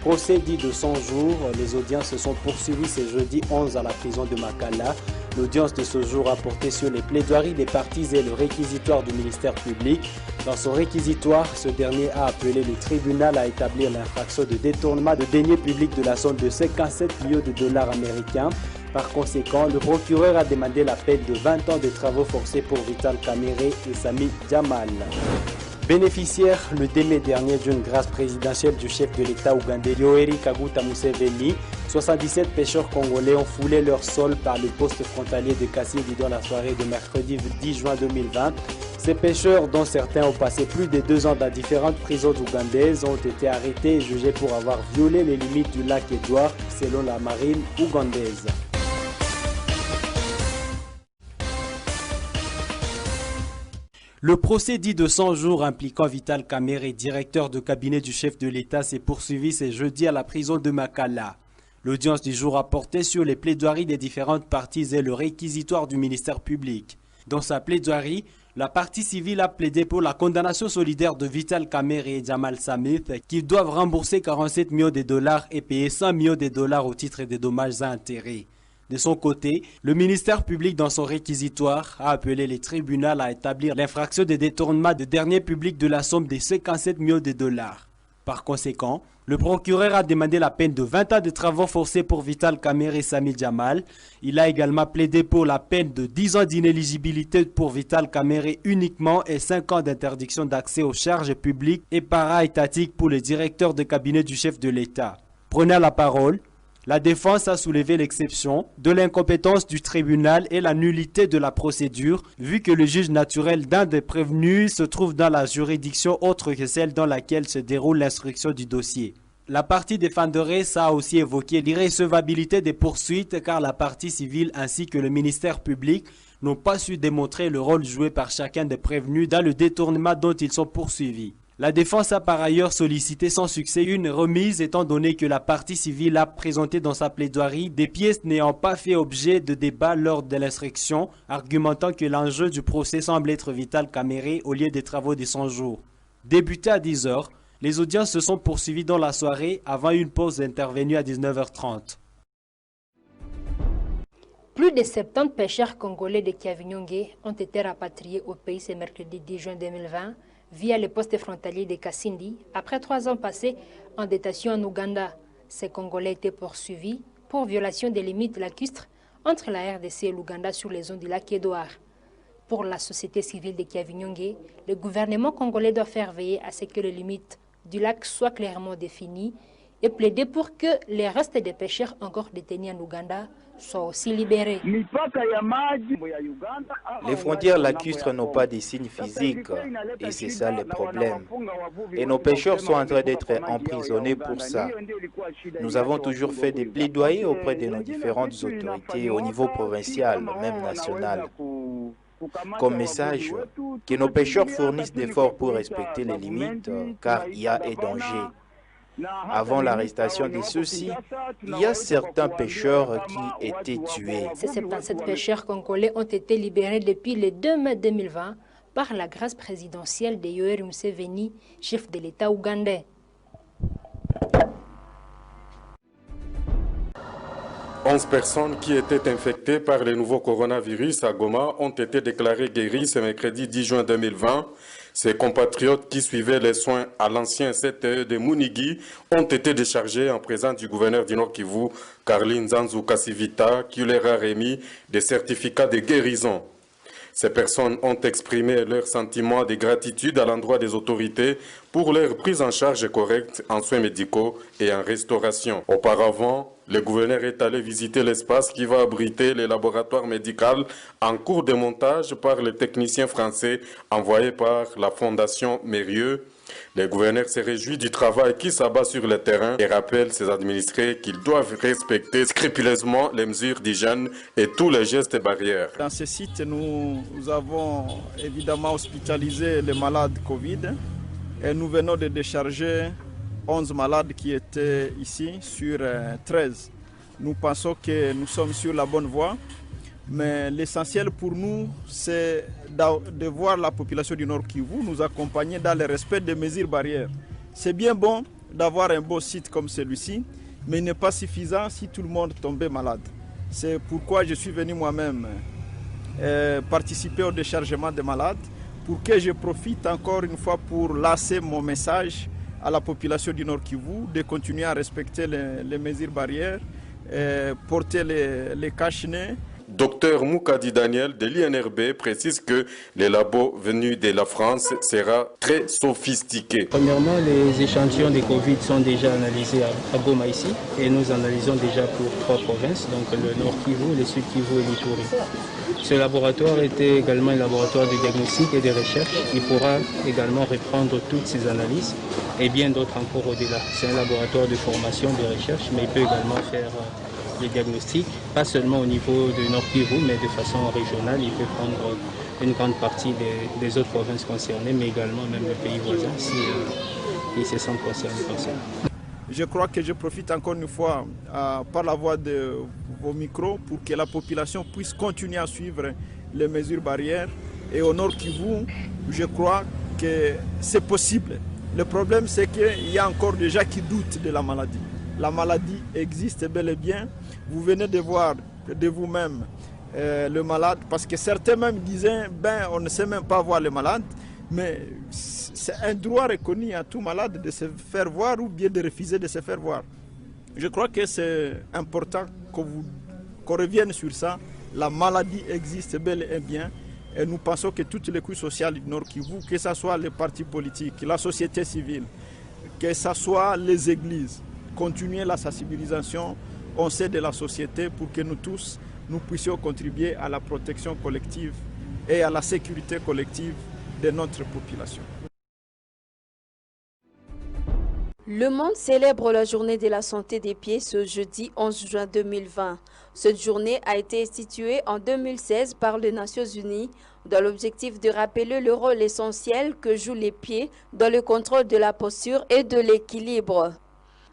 procès dit de 100 jours. Les audiences se sont poursuivies ce jeudi 11 à la prison de Makala. L'audience de ce jour a porté sur les plaidoiries des parties et le réquisitoire du ministère public. Dans son réquisitoire, ce dernier a appelé le tribunal à établir l'infraction de détournement de deniers publics de la somme de 57 millions de dollars américains. Par conséquent, le procureur a demandé la peine de 20 ans de travaux forcés pour Vital Kamerhe et Sami Jamal. Bénéficiaire le 2 mai dernier d'une grâce présidentielle du chef de l'État ougandais Yoweri Kaguta Museveni, 77 pêcheurs congolais ont foulé leur sol par le poste frontalier de Kasindi dans la soirée de mercredi 10 juin 2020. Ces pêcheurs, dont certains ont passé plus de 2 ans dans différentes prisons ougandaises, ont été arrêtés et jugés pour avoir violé les limites du lac Édouard selon la marine ougandaise. Le procès dit de 100 jours impliquant Vital Kamerhe, directeur de cabinet du chef de l'État, s'est poursuivi ce jeudi à la prison de Makala. L'audience du jour a porté sur les plaidoiries des différentes parties et le réquisitoire du ministère public. Dans sa plaidoirie, la partie civile a plaidé pour la condamnation solidaire de Vital Kamerhe et Jamal Samith qui doivent rembourser 47 millions de dollars et payer 100 millions de dollars au titre des dommages et intérêts. De son côté, le ministère public dans son réquisitoire a appelé les tribunaux à établir l'infraction de détournement de deniers publics de la somme de 57 millions de dollars. Par conséquent, le procureur a demandé la peine de 20 ans de travaux forcés pour Vital Kamerhe et Sami Jamal. Il a également plaidé pour la peine de 10 ans d'inéligibilité pour Vital Kamerhe uniquement et 5 ans d'interdiction d'accès aux charges publiques et para-étatiques pour le directeur de cabinet du chef de l'État. Prenant la parole, la défense a soulevé l'exception de l'incompétence du tribunal et la nullité de la procédure, vu que le juge naturel d'un des prévenus se trouve dans la juridiction autre que celle dans laquelle se déroule l'instruction du dossier. La partie défenderesse a aussi évoqué l'irrecevabilité des poursuites car la partie civile ainsi que le ministère public n'ont pas su démontrer le rôle joué par chacun des prévenus dans le détournement dont ils sont poursuivis. La défense a par ailleurs sollicité sans succès une remise étant donné que la partie civile a présenté dans sa plaidoirie des pièces n'ayant pas fait objet de débat lors de l'instruction, argumentant que l'enjeu du procès semble être Vital Kamerhe au lieu des travaux de 100 jours. Débuté à 10 h, les audiences se sont poursuivies dans la soirée avant une pause intervenue à 19 h 30. Plus de 70 pêcheurs congolais de Kiavinyonge ont été rapatriés au pays ce mercredi 10 juin 2020 via le poste frontalier de Kasindi après 3 ans passés en détention en Ouganda. Ces Congolais étaient poursuivis pour violation des limites lacustres entre la RDC et l'Ouganda sur les zones du lac Édouard. Pour la société civile de Kiavinyonge, le gouvernement congolais doit faire veiller à ce que les limites du lac soient clairement définies et plaider pour que les restes des pêcheurs encore détenus en Ouganda soient aussi libérés. Les frontières lacustres n'ont pas de signes physiques et c'est ça le problème. Et nos pêcheurs sont en train d'être emprisonnés pour ça. Nous avons toujours fait des plaidoyers auprès de nos différentes autorités au niveau provincial, même national. Comme message, que nos pêcheurs fournissent d'efforts pour respecter les limites car il y a un danger. Avant l'arrestation de ceux-ci, il y a certains pêcheurs qui étaient tués. Ces 77 pêcheurs congolais ont été libérés depuis le 2 mai 2020 par la grâce présidentielle de Yoweri Museveni, chef de l'État ougandais. 11 personnes qui étaient infectées par le nouveau coronavirus à Goma ont été déclarées guéries ce mercredi 10 juin 2020. Ces compatriotes qui suivaient les soins à l'ancien CTE de Mounigui ont été déchargés en présence du gouverneur du Nord Kivu, Karline Zanzu Kasivita, qui leur a remis des certificats de guérison. Ces personnes ont exprimé leur sentiment de gratitude à l'endroit des autorités pour leur prise en charge correcte en soins médicaux et en restauration. Auparavant, le gouverneur est allé visiter l'espace qui va abriter les laboratoires médicaux en cours de montage par les techniciens français envoyés par la Fondation Mérieux. Le gouverneur se réjouit du travail qui s'abat sur le terrain et rappelle ses administrés qu'ils doivent respecter scrupuleusement les mesures d'hygiène et tous les gestes barrières. Dans ce site, nous avons évidemment hospitalisé les malades Covid et nous venons de décharger 11 malades qui étaient ici sur 13. Nous pensons que nous sommes sur la bonne voie, mais l'essentiel pour nous, c'est de voir la population du Nord Kivu nous accompagner dans le respect des mesures barrières. C'est bien bon d'avoir un beau site comme celui-ci, mais il n'est pas suffisant si tout le monde tombait malade. C'est pourquoi je suis venu moi-même participer au déchargement des malades, pour que je profite encore une fois pour lancer mon message à la population du Nord Kivu de continuer à respecter les mesures barrières, porter les cache-nez. Docteur Moukadi Daniel de l'INRB précise que les labos venus de la France sera très sophistiqués. Premièrement, les échantillons de Covid sont déjà analysés à Goma ici et nous analysons déjà pour 3 provinces, donc le Nord Kivu, le Sud Kivu et l'Ituri. Ce laboratoire était également un laboratoire de diagnostic et de recherche. Il pourra également reprendre toutes ces analyses et bien d'autres encore au-delà. C'est un laboratoire de formation, de recherche, mais il peut également faire les diagnostics, pas seulement au niveau du Nord Kivu, mais de façon régionale. Il peut prendre une grande partie des autres provinces concernées, mais également même les pays voisins si ils se sentent concernés par ça. Je crois que je profite encore une fois par la voix de vos micros pour que la population puisse continuer à suivre les mesures barrières. Et au Nord Kivu, je crois que c'est possible. Le problème, c'est qu'il y a encore des gens qui doutent de la maladie. La maladie existe bel et bien. Vous venez de voir de vous-même le malade, parce que certains même disaient, on ne sait même pas voir le malade, mais c'est un droit reconnu à tout malade de se faire voir ou bien de refuser de se faire voir. Je crois que c'est important qu'on revienne sur ça. La maladie existe bel et bien. Et nous pensons que toutes les couches sociales du Nord Kivu, que ce soit les partis politiques, la société civile, que ce soit les églises, continuer la sensibilisation, on sait de la société pour que nous tous, nous puissions contribuer à la protection collective et à la sécurité collective de notre population. Le monde célèbre la journée de la santé des pieds ce jeudi 11 juin 2020. Cette journée a été instituée en 2016 par les Nations Unies dans l'objectif de rappeler le rôle essentiel que jouent les pieds dans le contrôle de la posture et de l'équilibre.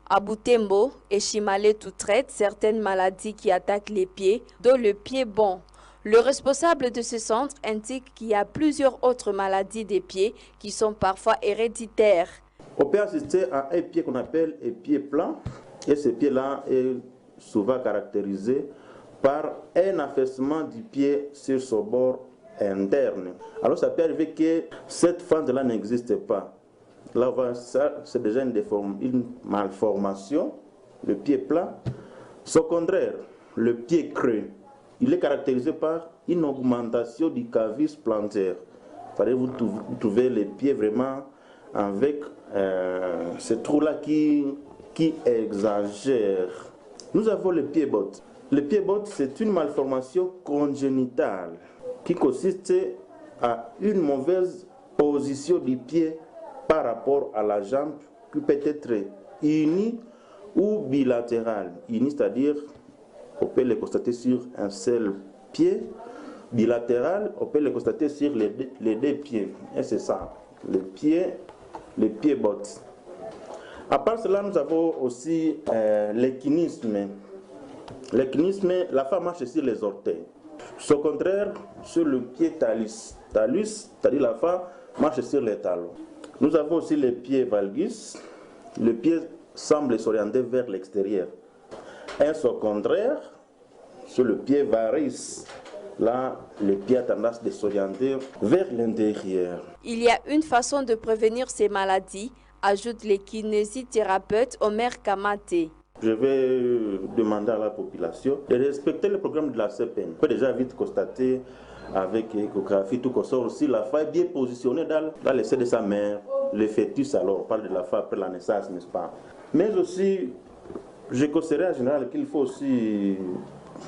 À Butembo et Chimaletu traitent certaines maladies qui attaquent les pieds, dont le pied bon. Le responsable de ce centre indique qu'il y a plusieurs autres maladies des pieds qui sont parfois héréditaires. On peut assister à un pied qu'on appelle un pied plat, et ce pied-là est souvent caractérisé par un affaissement du pied sur son bord interne. Alors ça peut arriver que cette fente-là n'existe pas. Là, c'est déjà une malformation, le pied plat. Au contraire, le pied creux, il est caractérisé par une augmentation du cavis plantaire. Vous trouvez les pieds vraiment avec ce trou-là qui exagère. Nous avons le pied-botte. Le pied-botte, c'est une malformation congénitale qui consiste à une mauvaise position du pied par rapport à la jambe qui peut être unie ou bilatérale. Unie, c'est-à-dire, on peut le constater sur un seul pied. Bilatéral, on peut le constater sur les deux pieds. Et c'est ça, le pied-botte. À part cela, nous avons aussi l'équinisme. L'équinisme, la femme marche sur les orteils. Au contraire, sur le pied talus. Talus, c'est-à-dire la femme marche sur les talons. Nous avons aussi le pied valgus. Le pied semble s'orienter vers l'extérieur. Et au contraire, sur le pied varus, là, le pied a tendance à s'orienter vers l'intérieur. Il y a une façon de prévenir ces maladies, ajoute le kinésithérapeute Omer Kamate. Je vais demander à la population de respecter le programme de la CPN. On peut déjà vite constater avec échographie, tout qu'on sort aussi la femme bien positionnée dans le sein de sa mère, le fœtus, alors on parle de la femme après la naissance, n'est-ce pas? Mais aussi, je considère en général qu'il faut aussi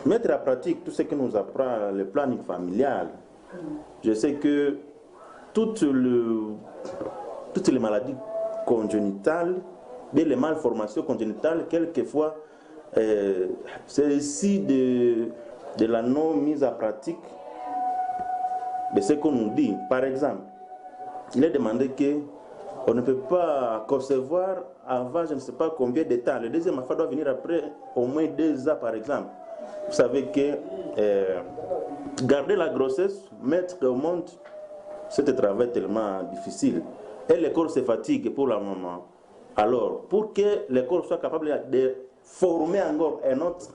mettre en pratique tout ce que nous apprend le planning familial. Je sais que toutes les maladies congénitales, les malformations congénitales, quelquefois, c'est ici de la non-mise en pratique de ce qu'on nous dit. Par exemple, il est demandé qu'on ne peut pas concevoir avant je ne sais pas combien de temps. Le deuxième enfant doit venir après au moins 2 ans, par exemple. Vous savez que garder la grossesse, mettre au monde, c'est un travail tellement difficile. Et le corps se fatigue pour la maman. Alors, pour que le corps soit capable de former encore un autre,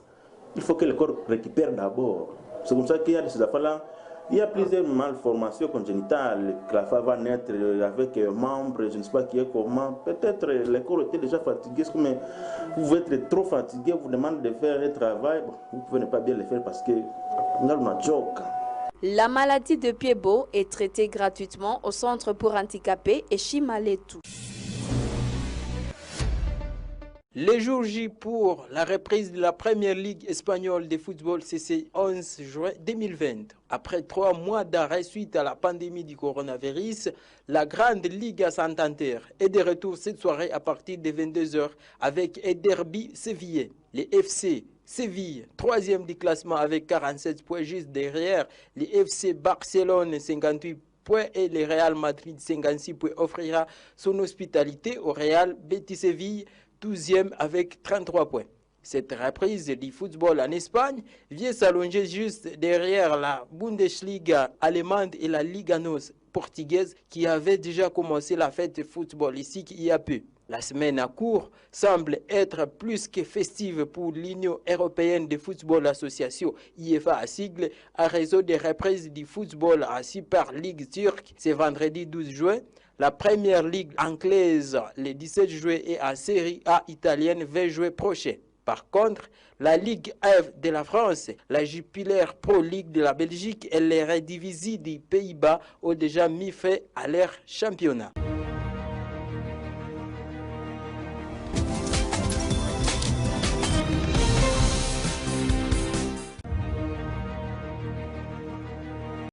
il faut que le corps récupère d'abord. C'est comme ça qu'il y a ces affaires-là. Il y a plusieurs malformations congénitales. La femme va naître avec un membre, je ne sais pas qui est comment. Peut-être le corps était déjà fatigué, mais vous pouvez être trop fatigué, vous demandez de faire un travail, vous pouvez ne pas bien le faire parce que nous avons un choc. La maladie de Pied-Beau est traitée gratuitement au Centre pour handicapés et Chimaletou. Les jours J pour la reprise de la Première Ligue espagnole de football, c'est 11 juin 2020. Après 3 mois d'arrêt suite à la pandémie du coronavirus, la Grande Liga Santander est de retour cette soirée à partir de 22h avec un derby sévillais. Les FC Séville, 3e du classement avec 47 points juste derrière les FC Barcelone, 58 points et le Real Madrid, 56 points, offrira son hospitalité au Real Betis Séville, 12e avec 33 points. Cette reprise du football en Espagne vient s'allonger juste derrière la Bundesliga allemande et la Liga NOS portugaise qui avait déjà commencé la fête footballistique il y a peu. La semaine à court semble être plus que festive pour l'Union européenne de football association IFA à sigle à raison des reprises du football à Super League turque ce vendredi 12 juin. La Première Ligue anglaise le 17 juillet et à Série A italienne 20 juillet prochain. Par contre, la Ligue F de la France, la Jupiler Pro League de la Belgique et les Eredivisie des Pays-Bas ont déjà mis fin à leur championnat.